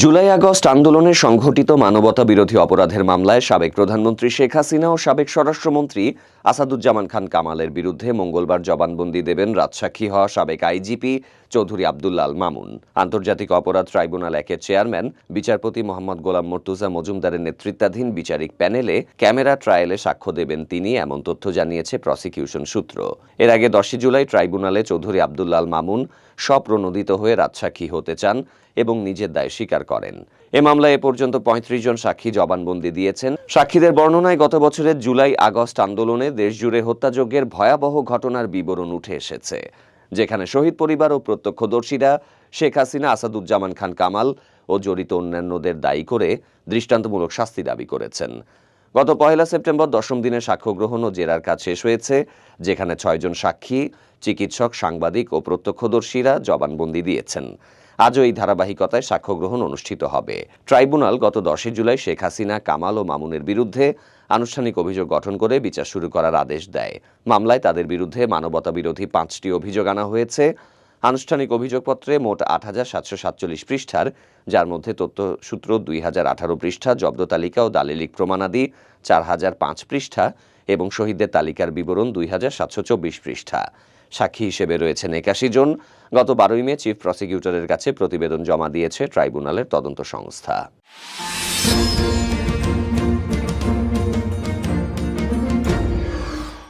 July August আন্দোলনে সংঘটিত মানবতাবিরোধী অপরাধের মামলায় সাবেক প্রধানমন্ত্রী শেখ হাসিনা ও সাবেক স্বরাষ্ট্রমন্ত্রী আসাদুজ্জামান খান কামালের বিরুদ্ধে মঙ্গলবার জবানবন্দি দেবেন রাজসাক্ষী হওয়া সাবেক আইজিপি চৌধুরী আব্দুল্লাহ আল মামুন। আন্তর্জাতিক অপরাধ ট্রাইব্যুনাল একের চেয়ারম্যান বিচারপতি মোহাম্মদ গোলাম মর্তুজা মজুমদারের নেতৃত্বাধীন বিচারিক প্যানেলে ক্যামেরা ট্রায়ালে সাক্ষ্য দেবেন তিনি, এমন তথ্য জানিয়েছে প্রসিকিউশন সূত্র। এর আগে 10 জুলাই ট্রাইব্যুনালে চৌধুরী আব্দুল্লাহ আল মামুন স্বপ্রণোদিত হয়ে রাজসাক্ষী হতে চান এবং নিজের দায় স্বীকার করেন। এ মামলায় এ পর্যন্ত ৩৫ জন সাক্ষী জবানবন্দি দিয়েছেন। সাক্ষীদের বর্ণনায় গত বছরের জুলাই আগস্ট আন্দোলনে দেশজুড়ে হত্যাযজ্ঞের ভয়াবহ ঘটনার বিবরণ উঠে এসেছে, যেখানে শহীদ পরিবার ও প্রত্যক্ষদর্শীরা শেখ হাসিনা, আসাদুজ্জামান খান কামাল ও জড়িত অন্যান্যদের দায়ী করে দৃষ্টান্তমূলক শাস্তি দাবি করেছেন। গত ১ সেপ্টেম্বর ১০ম দিনে সাক্ষ্য গ্রহণ ও জেরার কাজ শেষ হয়েছে, যেখানে ৬ জন সাক্ষী, চিকিৎসক, সাংবাদিক ও প্রত্যক্ষদর্শীরা জবানবন্দি দিয়েছেন। আজও এই ধারাবাহিকতায় সাক্ষ্য গ্রহণ অনুষ্ঠিত হবে। ট্রাইব্যুনাল গত ১০ জুলাই শেখ হাসিনা, কামাল ও মামুনের বিরুদ্ধে আনুষ্ঠানিক অভিযোগ গঠন করে বিচার শুরু করার আদেশ দেয়। মামলায় তাদের বিরুদ্ধে মানবতাবিরোধী ৫টি অভিযোগ আনা হয়েছে। আনুষ্ঠানিক অভিযোগপত্রে মোট ৮,৭৪৭ পৃষ্ঠার, যার মধ্যে তথ্যসূত্র ২,০১৮ পৃষ্ঠা, জব্দ তালিকা ও দালিলিক প্রমাণাদি ৪,০০৫ পৃষ্ঠা এবং শহীদদের তালিকার বিবরণ ২,৭২৪ পৃষ্ঠা। সাক্ষী হিসেবে রয়েছেন ৮১ জন। গত ১২ মে চিফ প্রসিকিউটরের কাছে প্রতিবেদন জমা দিয়েছে ট্রাইব্যুনালের তদন্ত সংস্থা।